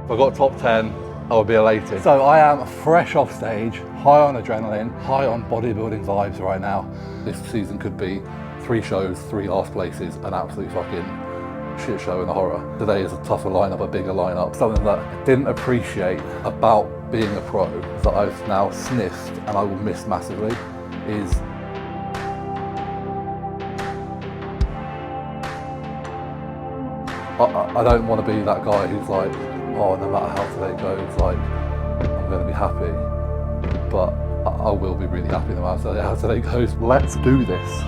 If I got top 10, I would be elated. So I am fresh off stage, high on adrenaline, high on bodybuilding vibes right now. This season could be 3 shows, 3 last places, an absolute fucking shit show and a horror. Today is a tougher lineup, a bigger lineup. Something that I didn't appreciate about being a pro that I've now sniffed and I will miss massively is I don't want to be that guy who's like, oh, no matter how today goes, like, I'm going to be happy, but I will be really happy no matter how today goes. Let's do this.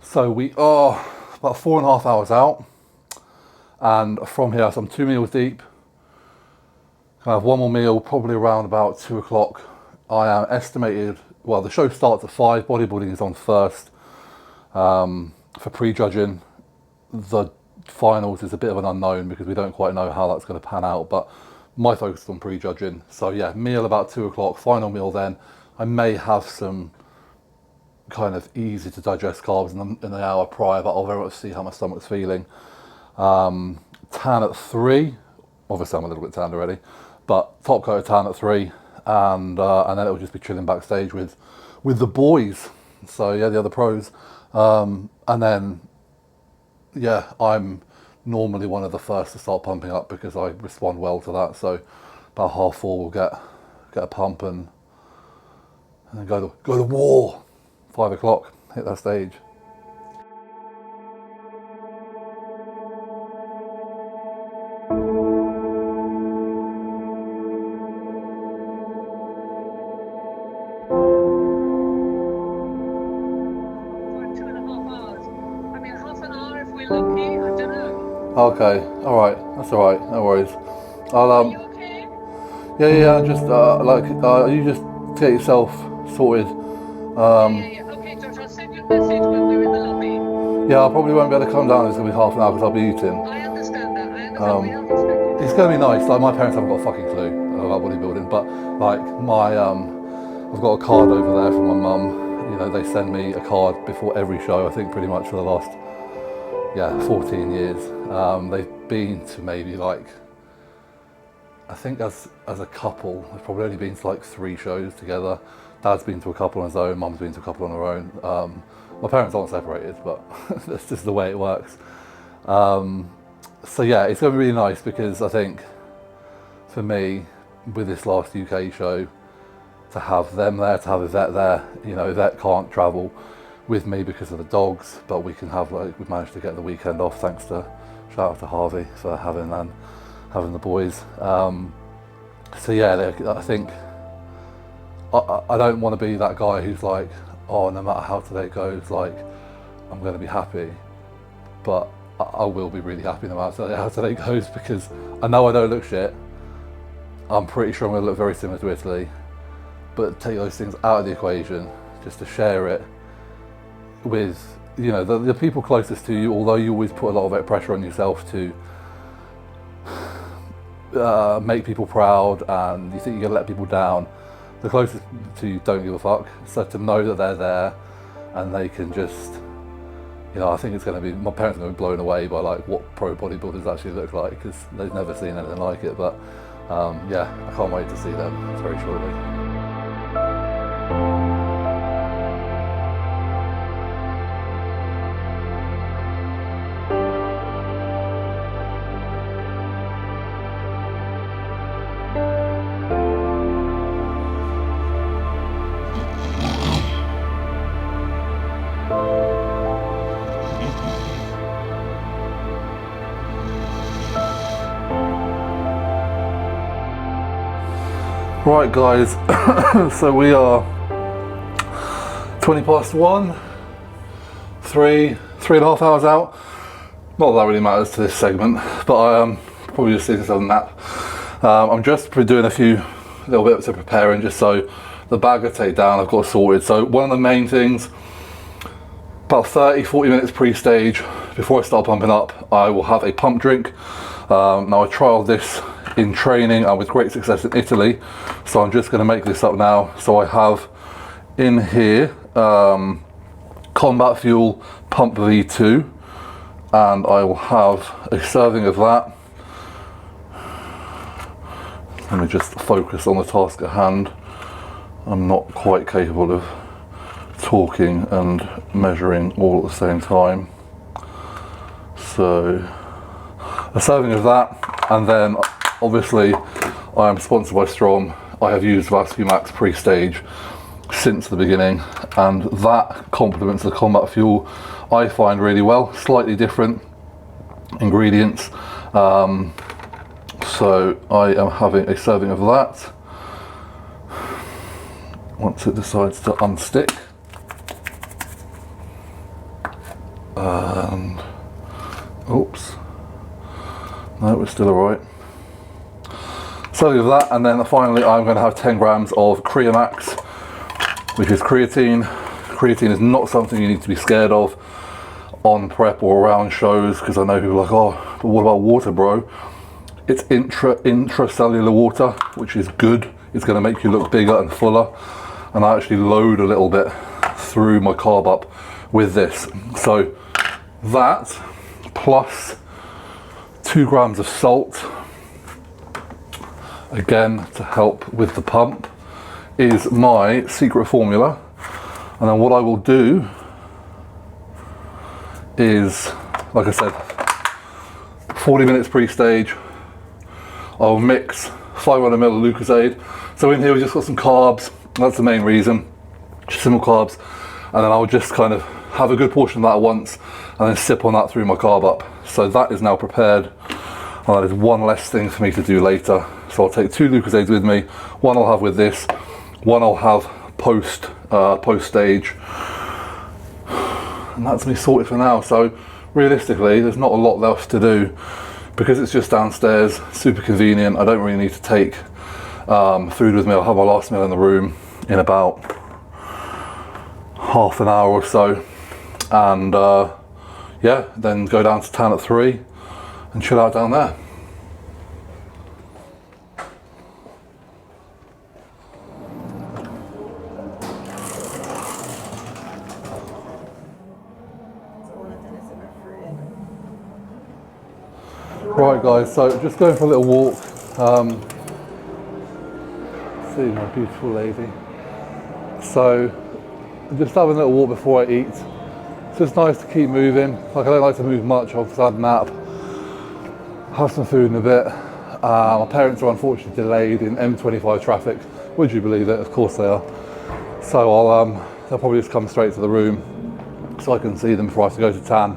So we are about 4.5 hours out, and from here, so I'm 2 meals deep. I have 1 more meal, probably around about 2 o'clock. I am estimated, well, the show starts at 5, bodybuilding is on first. For prejudging, the finals is a bit of an unknown because we don't quite know how that's going to pan out, but my focus is on prejudging. So yeah, meal about 2 o'clock, final meal then. I may have some kind of easy to digest carbs in the hour prior, but I'll very much see how my stomach's feeling. Tan at 3, obviously I'm a little bit tanned already, but top coat of tan at 3, and then it'll just be chilling backstage with the boys. So yeah, the other pros. And then, yeah, I'm normally one of the first to start pumping up because I respond well to that. So about 4:30 we'll get a pump and then go to war. 5 o'clock, hit that stage. Okay, all right, that's all right, no worries. I'll Are you okay? yeah, just you just get yourself sorted. Yeah. Okay, Josh, I'll send you a message when we're in the lobby. Yeah, I probably won't be able to come down. It's gonna be half an hour because I'll be eating. I understand that. We understand. It's gonna be nice. Like, my parents haven't got a fucking clue about bodybuilding, but like I've got a card over there from my mum. You know, they send me a card before every show. I think pretty much for the last 14 years. They've been to maybe like, I think as a couple, they've probably only been to like 3 shows together. Dad's been to a couple on his own, Mum's been to a couple on her own. My parents aren't separated, but that's just the way it works. So yeah, it's going to be really nice because I think for me, with this last UK show, to have them there, to have Yvette there, you know, Yvette can't travel with me because of the dogs, but we've managed to get the weekend off thanks to, shout out to Harvey for having the boys. So yeah, I think I don't want to be that guy who's like, oh, no matter how today goes, like, I'm going to be happy, but I will be really happy no matter how today goes because I know I don't look shit. I'm pretty sure I'm going to look very similar to Italy, but take those things out of the equation just to share it with, you know, the people closest to you. Although you always put a lot of pressure on yourself to make people proud and you think you're gonna let people down, the closest to you don't give a fuck. So to know that they're there and they can just, you know, I think it's going to be, my parents are going to be blown away by like what pro bodybuilders actually look like because they've never seen anything like it. But yeah, I can't wait to see them very shortly. Right guys, so we are 20 past 1, 3.5 hours out. Not that really matters to this segment, but I probably just taking a nap. I'm just doing a few little bits of preparing just so the bag I take down I've got sorted. So one of the main things, about 30-40 minutes pre-stage before I start pumping up, I will have a pump drink. Now I trialed this in training and with great success in Italy, so I'm just going to make this up now. So I have in here Combat Fuel Pump V2. and I will have a serving of that. Let me just focus on the task at hand. I'm not quite capable of talking and measuring all at the same time. So a serving of that, and then obviously I am sponsored by Strom. I have used Max pre-stage since the beginning, and that complements the combat fuel I find really well. Slightly different ingredients, so I am having a serving of that once it decides to unstick. And oops, no, we're still alright. Serving of that, and then finally I'm going to have 10 grams of Creamax, which is creatine. Creatine is not something you need to be scared of on prep or around shows, because I know people are like, oh, but what about water, bro? It's intracellular water, which is good. It's going to make you look bigger and fuller, and I actually load a little bit through my carb up with this. So that plus 2 grams of salt, again to help with the pump, is my secret formula. And then what I will do is, like I said, 40 minutes pre-stage, I'll mix 500 ml of Lucozade. So in here we've just got some carbs, that's the main reason, just simple carbs, and then I'll just kind of have a good portion of that at once and then sip on that through my carb up. So that is now prepared, and that is one less thing for me to do later. So I'll take 2 Lucozades with me, one I'll have with this, one I'll have post stage, and that's me sorted for now. So realistically there's not a lot left to do, because it's just downstairs, super convenient. I don't really need to take food with me. I'll have my last meal in the room in about half an hour or so, and yeah, then go down to town at 3 and chill out down there. Right guys, so just going for a little walk. See my beautiful lady. So just having a little walk before I eat. It's just nice to keep moving. Like, I don't like to move much. I've just had a nap, have some food in a bit. My parents are unfortunately delayed in M25 traffic. Would you believe it? Of course they are. So they'll probably just come straight to the room so I can see them before I have to go to tan.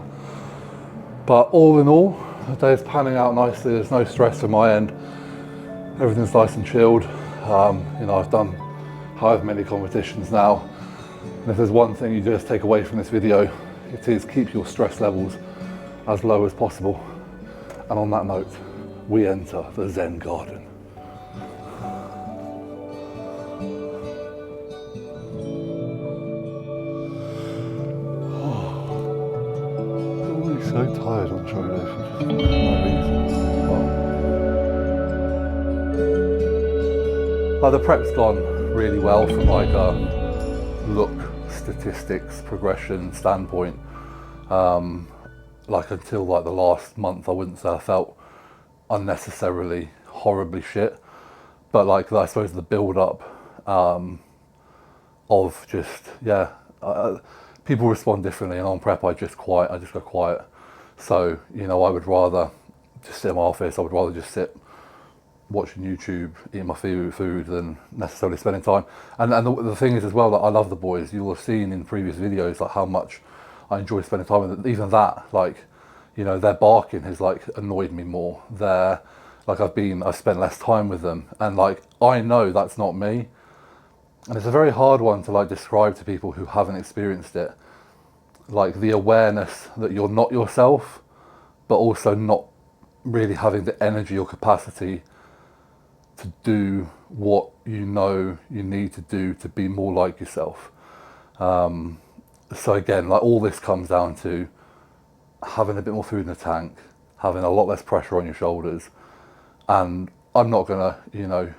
But all in all, the day is panning out nicely. There's no stress from my end. Everything's nice and chilled. You know, I've done however many competitions now. And if there's one thing you just take away from this video, it is keep your stress levels as low as possible. And on that note, we enter the Zen garden. I'm really so tired on show day for no reason. The prep's gone really well from like a look, statistics, progression standpoint. Like until like the last month, I wouldn't say I felt unnecessarily horribly shit, but like I suppose the build up of just, yeah, people respond differently, and on prep I just go quiet. So, you know, I would rather just sit in my office. I would rather just sit watching YouTube, eating my food than necessarily spending time. And the thing is as well, that I love the boys. You'll have seen in previous videos like how much I enjoy spending time with them. Even that, like, you know, their barking has like annoyed me more. I've spent less time with them, and like I know that's not me. And it's a very hard one to like describe to people who haven't experienced it. Like the awareness that you're not yourself, but also not really having the energy or capacity to do what you know you need to do to be more like yourself. So again, like all this comes down to having a bit more food in the tank, having a lot less pressure on your shoulders. And I'm not gonna, you know,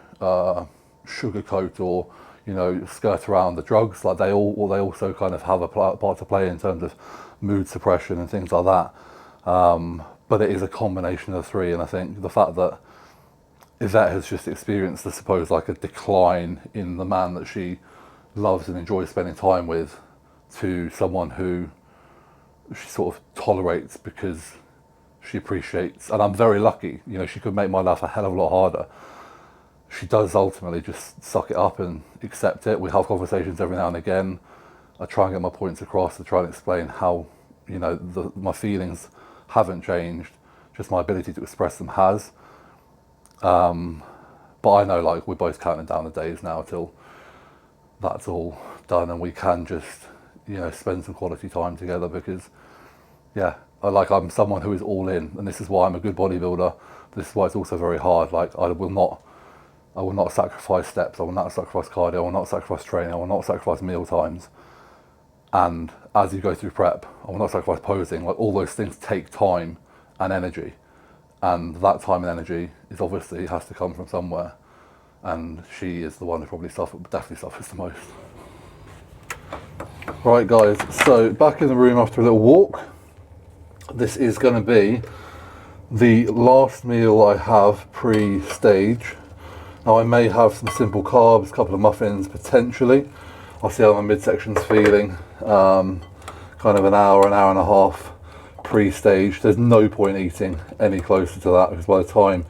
sugarcoat or, you know, skirt around the drugs. Like they also kind of have a part to play in terms of mood suppression and things like that. But it is a combination of the three, and I think the fact that Yvette has just experienced, I suppose, like a decline in the man that she loves and enjoys spending time with, to someone who she sort of tolerates because she appreciates. And I'm very lucky, you know, she could make my life a hell of a lot harder. She does ultimately just suck it up and accept it. We have conversations every now and again. I try and get my points across to try and explain how, you know, my feelings haven't changed, just my ability to express them has. But I know, like, we're both counting down the days now till that's all done and we can just, you know, spend some quality time together, because yeah, I'm someone who is all in, and this is why I'm a good bodybuilder. This is why it's also very hard. Like, I will not sacrifice steps, I will not sacrifice cardio, I will not sacrifice training, I will not sacrifice meal times. And as you go through prep, I will not sacrifice posing. Like, all those things take time and energy. And that time and energy is obviously has to come from somewhere. And she is the one who probably definitely suffers the most. Right guys, so back in the room after a little walk. This is going to be the last meal I have pre-stage. Now I may have some simple carbs, a couple of muffins potentially. I'll see how my midsection's feeling. Kind of an hour and a half pre-stage. There's no point eating any closer to that, because by the time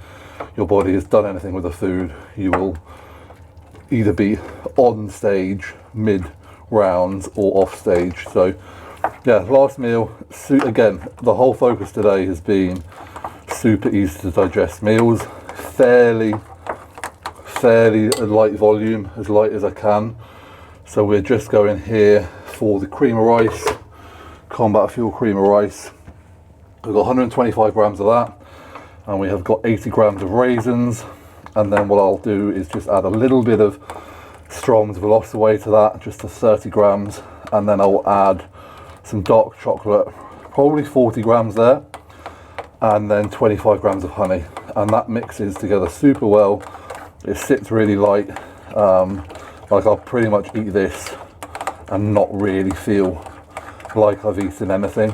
your body has done anything with the food, you will either be on stage mid rounds or off stage. So yeah, last meal. Again, the whole focus today has been super easy to digest meals, fairly light volume, as light as I can. So we're just going here for the cream of rice, Combat Fuel cream of rice. We've got 125 grams of that, and we have got 80 grams of raisins. And then what I'll do is just add a little bit of Strong's Velocity to that, just to 30 grams. And then I'll add some dark chocolate, probably 40 grams there, and then 25 grams of honey. And that mixes together super well. It sits really light. Like, I'll pretty much eat this and not really feel like I've eaten anything.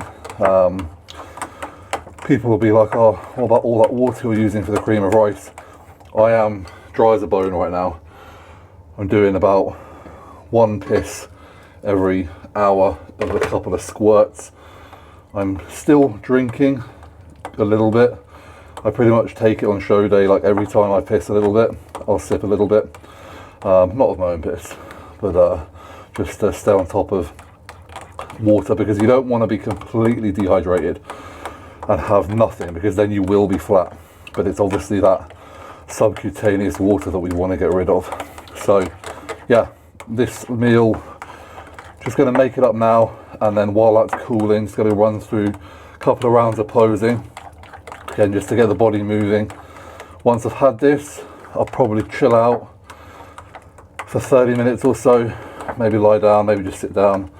People will be like, oh, what about all that water you're using for the cream of rice? I am dry as a bone right now. I'm doing about one piss every hour of a couple of squirts. I'm still drinking a little bit. I pretty much take it on show day. Like, every time I piss a little bit, I'll sip a little bit. Not of my own piss, but just to stay on top of water, because you don't want to be completely dehydrated and have nothing, because then you will be flat. But it's obviously that subcutaneous water that we want to get rid of. So yeah, this meal, just going to make it up now, and then while that's cooling, just going to run through a couple of rounds of posing, again, just to get the body moving. Once I've had this, I'll probably chill out for 30 minutes or so, maybe lie down, maybe just sit down,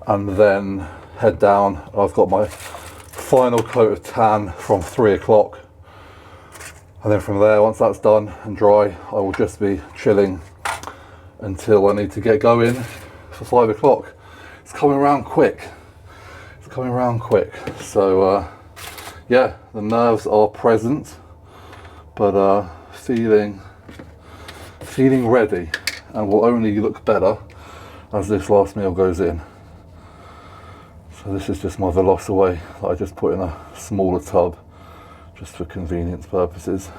and then head down. I've got my final coat of tan from 3 o'clock, and then from there, once that's done and dry, I will just be chilling until I need to get going for 5 o'clock. It's coming around quick. It's coming around quick. So yeah, the nerves are present, but feeling ready, and will only look better as this last meal goes in. So this is just my Velocity that I just put in a smaller tub, just for convenience purposes.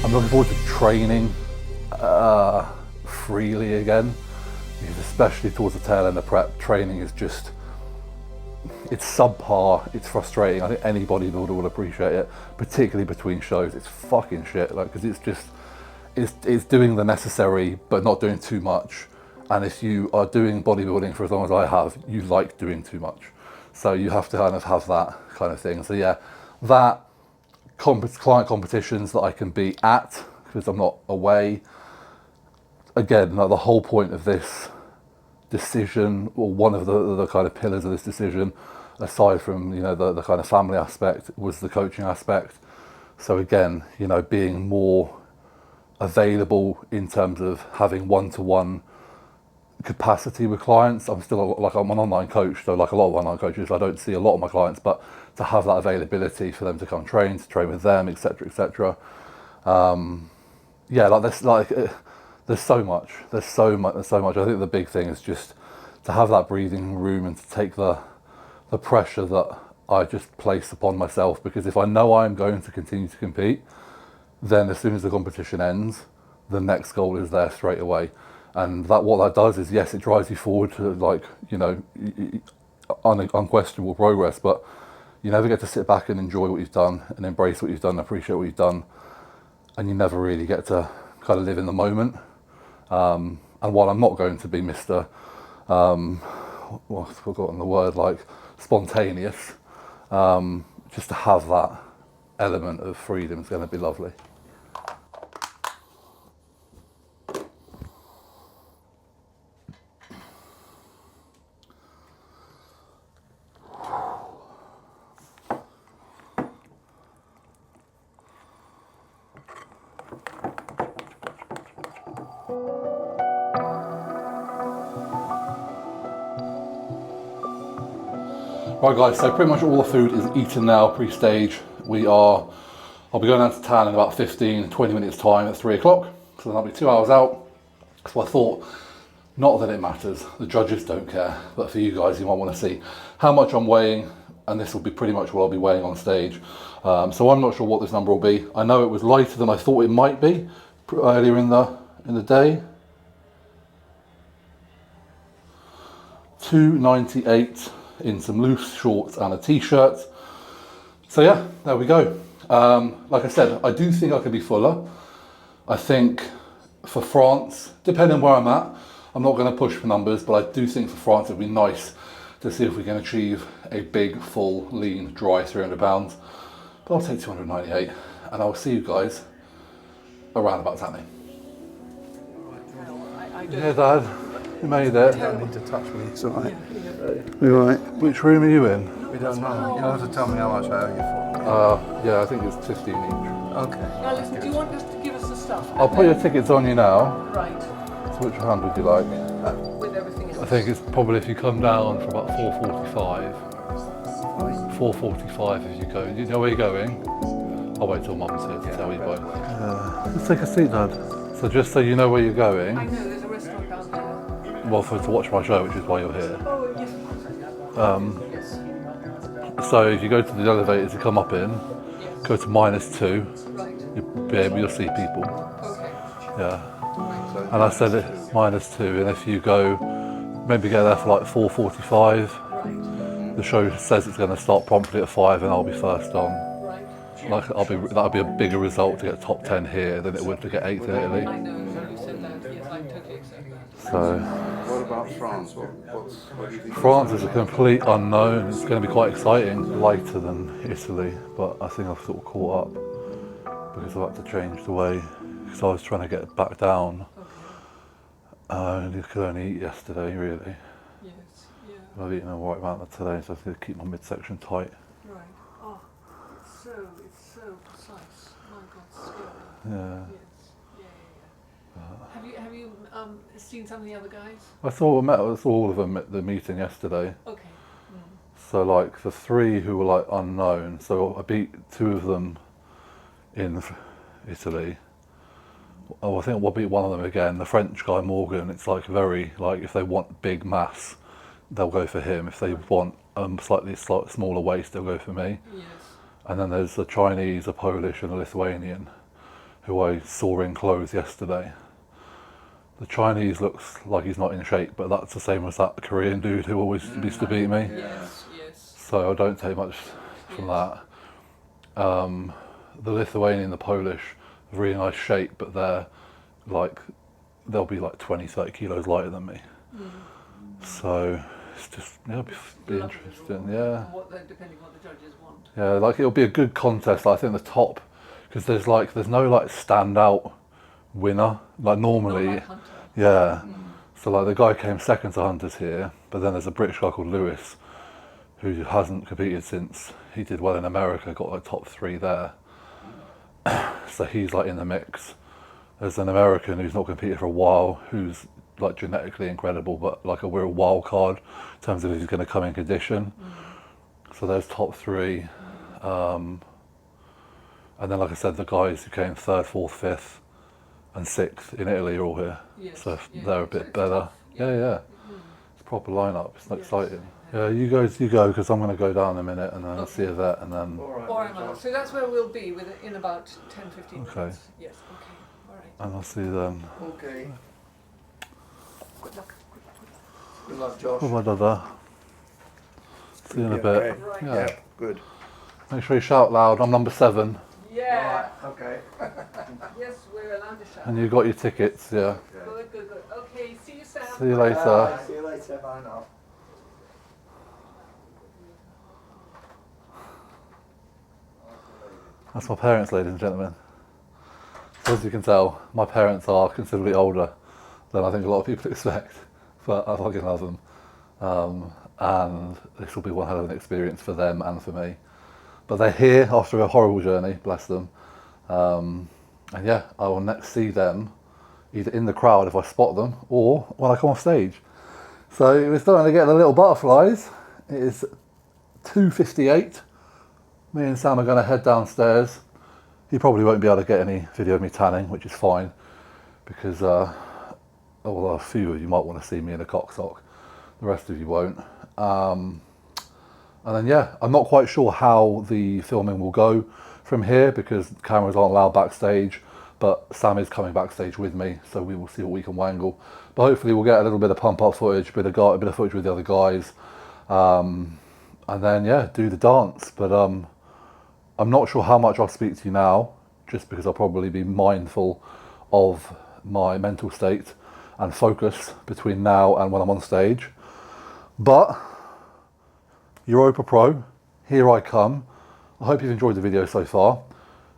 I'm looking forward to training freely again, because especially towards the tail end of prep, training is just, it's subpar, it's frustrating. I think any bodybuilder will appreciate it, particularly between shows. It's fucking shit, like, because it's doing the necessary but not doing too much. And if you are doing bodybuilding for as long as I have, you like doing too much. So you have to kind of have that kind of thing. So yeah, that client competitions that I can be at because I'm not away. Again, like the whole point of this decision, or one of the kind of pillars of this decision, aside from, you know, the kind of family aspect, was the coaching aspect. So again, you know, being more available in terms of having one-to-one capacity with clients. I'm still like, I'm an online coach, so like a lot of online coaches, I don't see a lot of my clients, but to have that availability for them to come train, to train with them, etc., etc. Yeah, like there's so much. I think the big thing is just to have that breathing room and to take the pressure that I just place upon myself, because if I know I'm going to continue to compete, then as soon as the competition ends, the next goal is there straight away. And what that does is, yes, it drives you forward to, like, you know, unquestionable progress, but you never get to sit back and enjoy what you've done and embrace what you've done, appreciate what you've done, and you never really get to kind of live in the moment. And while I'm not going to be Mr. Well, I've forgotten the word, like spontaneous, just to have that element of freedom is going to be lovely. Right guys, so pretty much all the food is eaten now pre-stage. I'll be going down to town in about 15, 20 minutes time at 3 o'clock. So that'll be 2 hours out. So I thought, not that it matters, the judges don't care, but for you guys, you might want to see how much I'm weighing, and this will be pretty much what I'll be weighing on stage. So I'm not sure what this number will be. I know it was lighter than I thought it might be earlier in the day. 298 in some loose shorts and a t-shirt. So yeah, there we go. Like I said, I do think I could be fuller. I think for France, depending on where I'm at, I'm not going to push for numbers, but I do think for France it'd be nice to see if we can achieve a big, full, lean, dry 300 pounds. But I'll take 298, and I'll see you guys around about Tammy. Yeah, Dad, you made it. You don't need to touch me, it's alright. You alright? Which room are you in? We don't know. You don't have to tell me how much I owe you for. Yeah, I think it's 15 each. Okay. Now listen, do you want us to give us the stuff? I'll put your tickets on you now. Right, So which hand would you like? with everything else. I think it's probably if you come down for about 4:45. 4:45 if you go. You know where you're going? I'll wait till Mum's here to tell you both. Let's take a seat, Dad. So just so you know where you're going, I know, there's a restaurant down there. well, to watch my show, which is why you're here. Oh, yes. Yes. So if you go to the elevators you come up in, go to -2, Right. you'll see people. Okay. Yeah. And I said it -2, and if you go, maybe get there for like 4:45. Right. The show says it's going to start promptly at 5, and I'll be first on. Right. Like that'll be a bigger result to get top 10 here than it would to get 8th in Italy. I know, you said that. Yes, I totally accept that. So What about France? What do you think? France is a complete unknown. It's going to be quite exciting, lighter than Italy, but I think I've sort of caught up because I've had to change the way, because I was trying to get back down. Okay. I could only eat yesterday, really. Yes. Yeah. I've eaten a right amount of today, so I have to keep my midsection tight. Right. Oh, it's so precise. My God, scary. Yeah. Yes. Yeah. Have you seen some of the other guys? I saw all of them at the meeting yesterday. Okay. So like the 3 who were like unknown, so I beat 2 of them in Italy. Oh, I think we'll beat one of them again. The French guy Morgan, it's like very, like if they want big mass, they'll go for him. If they want slightly smaller waist, they'll go for me. Yes. And then there's a Chinese, a Polish and a Lithuanian who I saw in clothes yesterday. The Chinese looks like he's not in shape, but that's the same as that Korean dude who always used to beat me. Yes. Yes. So I don't take much from that. The Lithuanian, the Polish, really nice shape, but they'll be like 20, 30 kilos lighter than me. So it's just, yeah, it'll be interesting, yeah. Depending on what the judges want. Yeah, like it'll be a good contest. I think the top, because there's no like standout winner. Like normally, Not like Hunter. yeah. So like the guy came second to Hunters here, but then there's a British guy called Lewis, who hasn't competed since he did well in America, got like top 3 there. So he's like in the mix. There's an American who's not competed for a while, who's like genetically incredible, but like a real wild card in terms of if he's going to come in condition. So there's top 3. And then, like I said, the guys who came 3rd, 4th, 5th, and 6th in Italy are all here. Yes, So yeah, they're a so bit it's better. tough, Yeah. It's a proper lineup. It's exciting. Yeah, you go because I'm going to go down in a minute and then see a vet and then. All right, so that's where we'll be in about 10-15 Okay. minutes. Yes, okay, all right. And I'll see you then. Okay. Good luck. Good luck, Josh. Bye, Dada. See you in a bit. Okay. Right. Yeah. Good. Make sure you shout loud. I'm number 7, Yeah, Okay. yes, we're allowed to shout. and you got your tickets. Yeah. Good. Okay, see you, Sam. See you later. See you later. Bye now. That's my parents, ladies and gentlemen. So as you can tell, my parents are considerably older than I think a lot of people expect, but I fucking love them. And this will be one hell of an experience for them and for me. But they're here after a horrible journey, bless them. And yeah, I will next see them either in the crowd if I spot them or when I come off stage. So we're starting to get the little butterflies. It is 2:58. Me and Sam are going to head downstairs. You probably won't be able to get any video of me tanning, which is fine, because although a few of you might want to see me in a cock sock, the rest of you won't. And then yeah, I'm not quite sure how the filming will go from here because cameras aren't allowed backstage, but Sam is coming backstage with me, so we will see what we can wangle. But hopefully we'll get a little bit of pump up footage, a bit of footage with the other guys, and then yeah, do the dance. But I'm not sure how much I'll speak to you now, just because I'll probably be mindful of my mental state and focus between now and when I'm on stage. But Europa Pro, here I come. I hope you've enjoyed the video so far.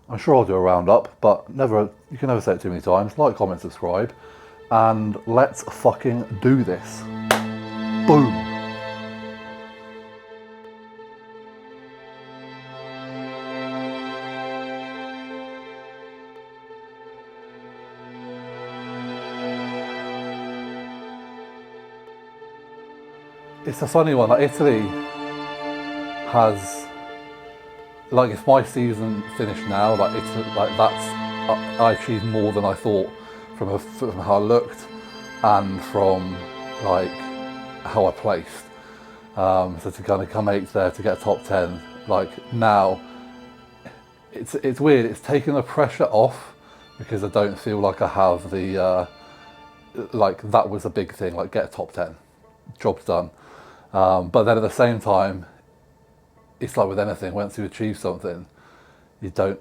I'm sure I'll do a roundup, but you can never say it too many times. Like, comment, subscribe, and let's fucking do this. Boom. It's a funny one. Like Italy has, like, if my season finished now, like I achieved more than I thought from how I looked and from like how I placed. So to kind of come 8th there, to get top 10, like now, it's weird. It's taken the pressure off because I don't feel like I have the like that was a big thing. Like get top 10, job's done. But then at the same time, it's like with anything, once you achieve something, you don't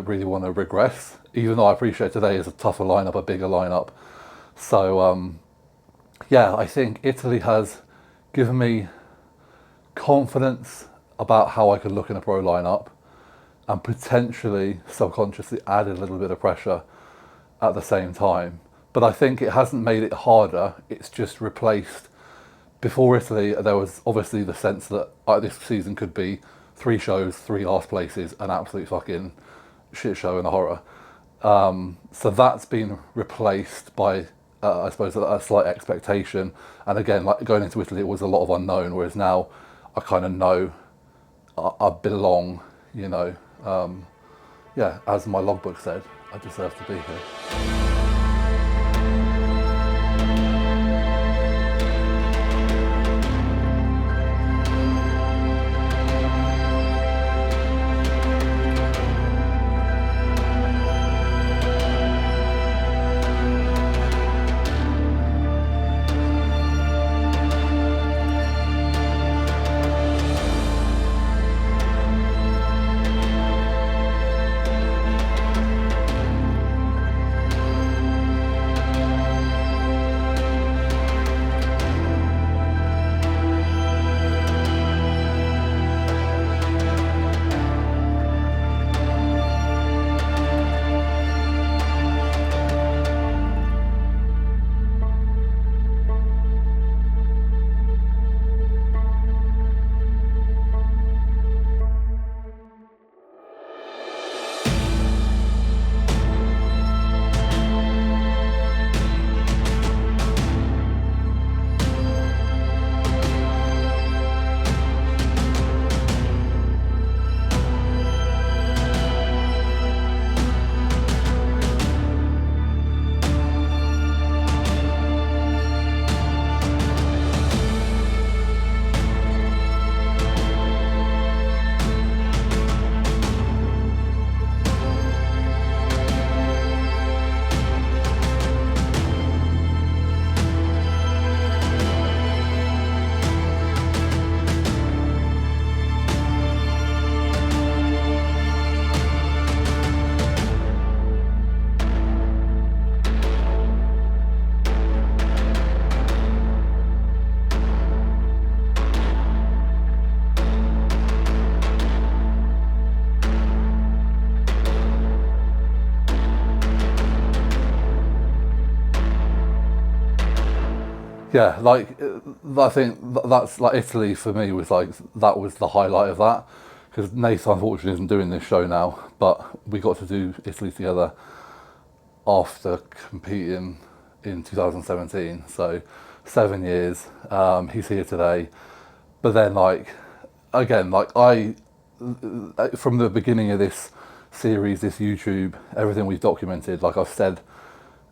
really want to regress, even though I appreciate today is a tougher lineup, a bigger lineup. So yeah, I think Italy has given me confidence about how I could look in a pro lineup, and potentially subconsciously added a little bit of pressure at the same time. But I think it hasn't made it harder, it's just replaced. Before Italy, there was obviously the sense that this season could be 3 shows, 3 last places, an absolute fucking shit show and a horror. So that's been replaced by, I suppose, a slight expectation. And again, like going into Italy, it was a lot of unknown, whereas now I kind of know I belong, you know. Yeah, as my logbook said, I deserve to be here. yeah, like I think that's like Italy for me was like that was the highlight of that, because Nathan unfortunately isn't doing this show now, but we got to do Italy together after competing in 2017. So 7 years. He's here today, but then like again, like from the beginning of this series, this YouTube, everything we've documented, like I've said,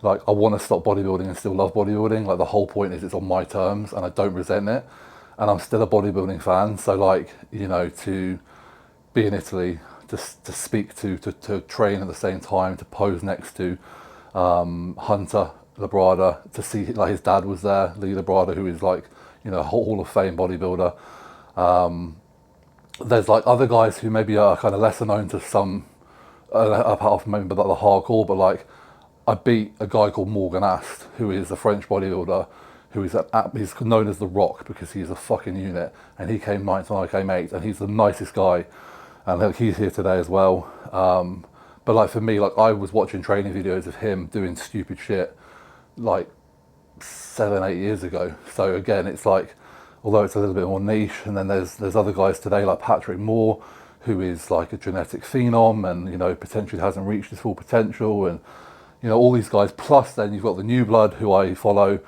like I want to stop bodybuilding and still love bodybuilding. Like the whole point is it's on my terms and I don't resent it, and I'm still a bodybuilding fan. So like, you know, to be in Italy, to speak to train at the same time, to pose next to Hunter Labrada, to see like his dad was there, Lee Labrada, who is like, you know, a Hall of Fame bodybuilder. There's like other guys who maybe are kind of lesser known to some, apart from maybe like the hardcore, but like I beat a guy called Morgan Ast, who is a French bodybuilder, who is he's known as the Rock because he's a fucking unit, and he came 9th and I came 8th, and he's the nicest guy, and like, he's here today as well. But like for me, like I was watching training videos of him doing stupid shit like 7-8 years ago. So again, it's like, although it's a little bit more niche, and then there's other guys today like Patrick Moore, who is like a genetic phenom and, you know, potentially hasn't reached his full potential, and you know, all these guys. Plus then you've got the new blood who I follow.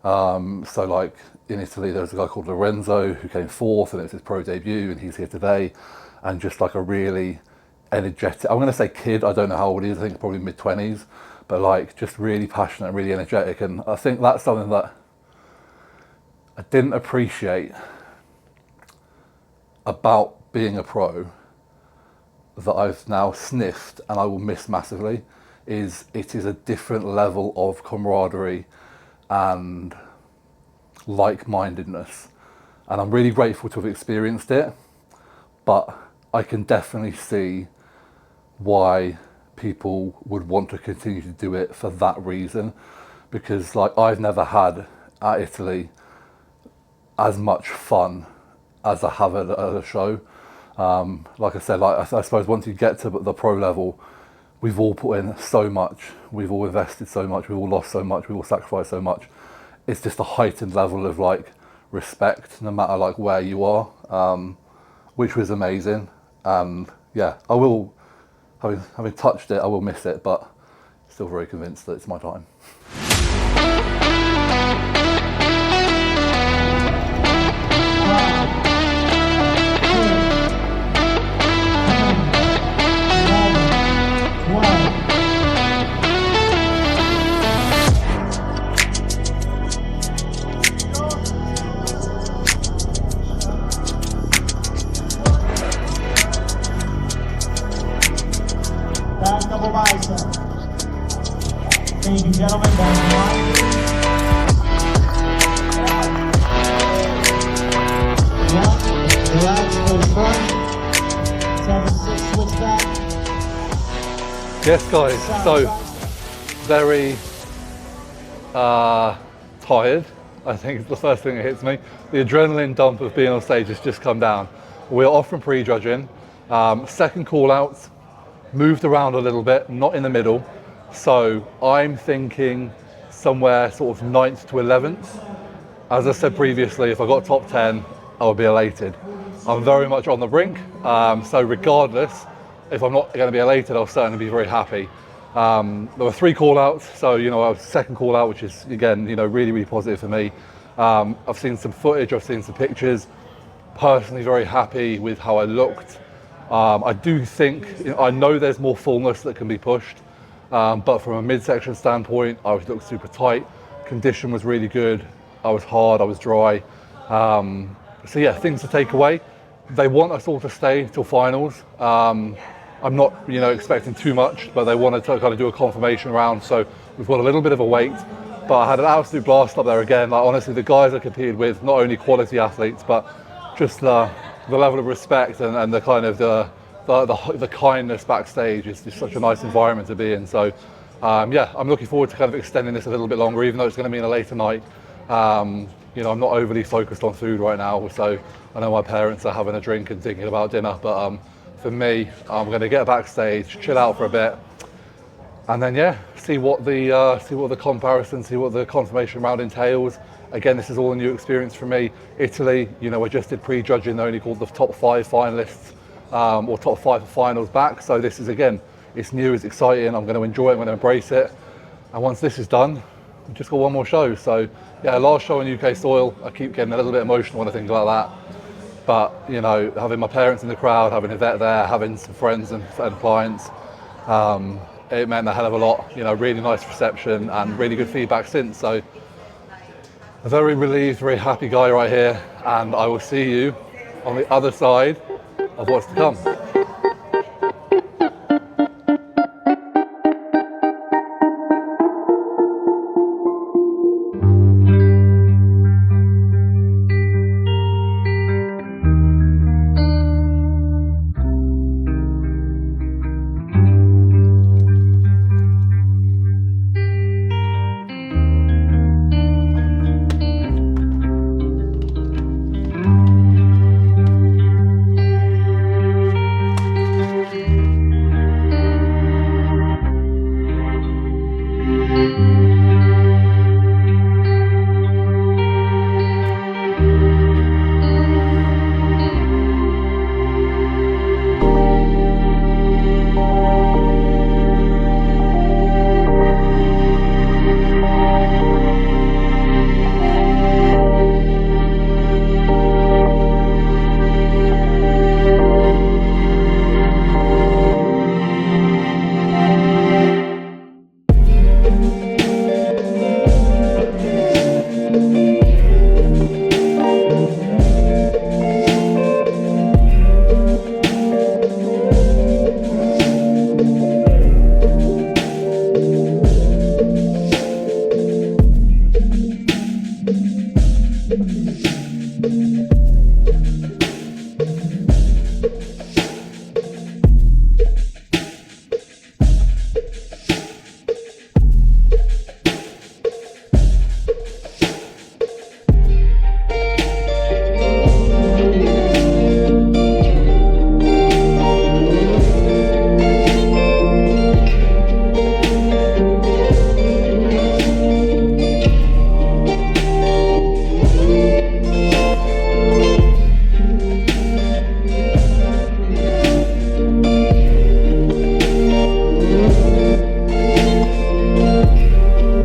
So like in Italy there's a guy called Lorenzo who came 4th, and it's his pro debut, and he's here today, and just like a really energetic, I'm going to say kid, I don't know how old he is, I think probably mid-20s, but like just really passionate and really energetic. And I think that's something that I didn't appreciate about being a pro that I've now sniffed and I will miss massively, is it is a different level of camaraderie and like-mindedness. And I'm really grateful to have experienced it, but I can definitely see why people would want to continue to do it for that reason, because like I've never had at Italy as much fun as I have at a show. Like I said, like I suppose once you get to the pro level, we've all put in so much, we've all invested so much, we've all lost so much, we've all sacrificed so much. It's just a heightened level of like respect, no matter like where you are, which was amazing. And yeah, I will, having touched it, I will miss it, but still very convinced that it's my time. Ladies and gentlemen, that's one. Relax, go front. 7-6, switch back. Yes guys, so very tired, I think is the first thing that hits me. The adrenaline dump of being on stage has just come down. We're off from pre-judging. Second call out, moved around a little bit, not in the middle. So I'm thinking somewhere sort of 9th to 11th. As I said previously, if I got top 10, I would be elated. I'm very much on the brink. So regardless, if I'm not going to be elated, I'll certainly be very happy. There were 3 call outs. So, you know, I was second call out, which is again, you know, really, really positive for me. I've seen some footage, I've seen some pictures. Personally very happy with how I looked. I do think, I know there's more fullness that can be pushed. But from a midsection standpoint, I looked super tight. Condition was really good. I was hard, I was dry. So yeah, things to take away. They want us all to stay till finals. I'm not, you know, expecting too much, but they wanted to kind of do a confirmation round. So we've got a little bit of a wait, but I had an absolute blast up there again. Like honestly, the guys I competed with, not only quality athletes, but just the level of respect and the kind of the kindness backstage is just such a nice environment to be in. So yeah, I'm looking forward to kind of extending this a little bit longer, even though it's going to be in a later night. You know, I'm not overly focused on food right now, so I know my parents are having a drink and thinking about dinner, but for me, I'm going to get backstage, chill out for a bit, and then yeah, see see what the comparison, see what the confirmation round entails. Again, this is all a new experience for me. Italy, you know, I just did pre-judging. They only called the top 5 finalists or top 5 for finals back. So this is, again, it's new, it's exciting. I'm going to enjoy it, I'm going to embrace it. And once this is done, we've just got one more show. So yeah, last show on UK soil. I keep getting a little bit emotional when I think about that. But, you know, having my parents in the crowd, having Yvette there, having some friends and clients, it meant a hell of a lot. You know, really nice reception and really good feedback since. So a very relieved, very happy guy right here. And I will see you on the other side of what's to come.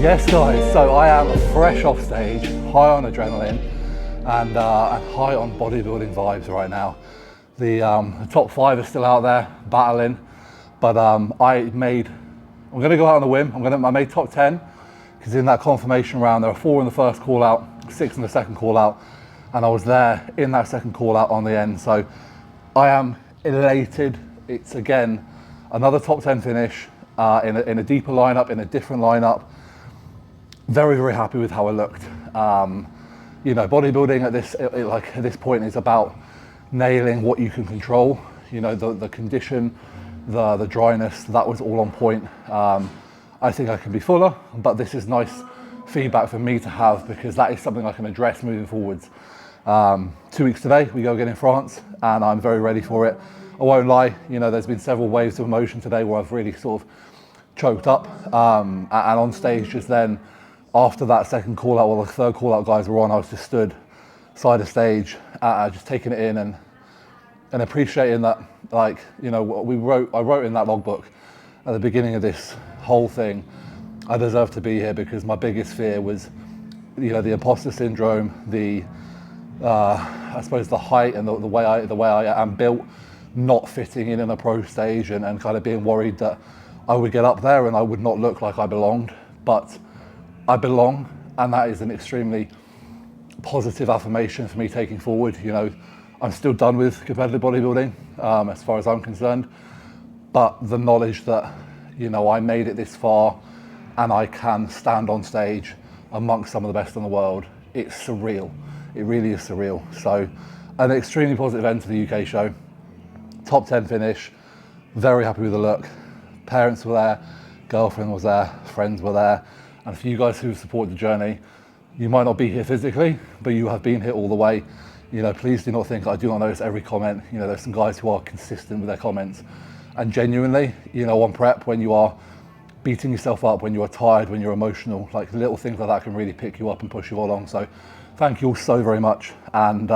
Yes guys, so I am fresh off stage, high on adrenaline and high on bodybuilding vibes right now. The top 5 are still out there battling, but I'm going to go out on a whim. I made top 10 because in that confirmation round there are 4 in the first call out, 6 in the second call out, and I was there in that second call out on the end. So I am elated. It's again another top 10 finish in a deeper lineup, in a different lineup. Very, very happy with how I looked. You know, bodybuilding at this point is about nailing what you can control. You know, the condition, the dryness, that was all on point. I think I can be fuller, but this is nice feedback for me to have because that is something I can address moving forwards. 2 weeks today, we go again in France, and I'm very ready for it. I won't lie, you know, there's been several waves of emotion today where I've really sort of choked up, and on stage just then, after that second call out, or the third call out guys were on, I was just stood side of stage, just taking it in and appreciating that, like, you know, I wrote in that logbook at the beginning of this whole thing, I deserve to be here because my biggest fear was, you know, the imposter syndrome, I suppose the height and the way I am built, not fitting in a pro stage and kind of being worried that I would get up there and I would not look like I belonged. But I belong, and that is an extremely positive affirmation for me taking forward. You know, I'm still done with competitive bodybuilding as far as I'm concerned, but the knowledge that, you know, I made it this far and I can stand on stage amongst some of the best in the world, it's surreal. It really is surreal. So an extremely positive end to the UK show. Top 10 finish, very happy with the look. Parents were there, girlfriend was there, friends were there. And for you guys who supported the journey, you might not be here physically, but you have been here all the way. You know, please do not think I do not notice every comment. You know, there's some guys who are consistent with their comments. And genuinely, you know, on prep, when you are beating yourself up when you're tired, when you're emotional. Like little things like that can really pick you up and push you along. So thank you all so very much. And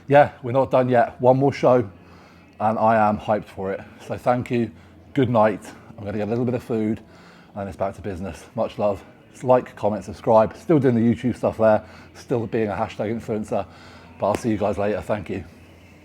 yeah, we're not done yet. One more show and I am hyped for it. So thank you. Good night. I'm going to get a little bit of food and it's back to business. Much love. Like, comment, subscribe. Still doing the YouTube stuff there. Still being a hashtag influencer. But I'll see you guys later. Thank you.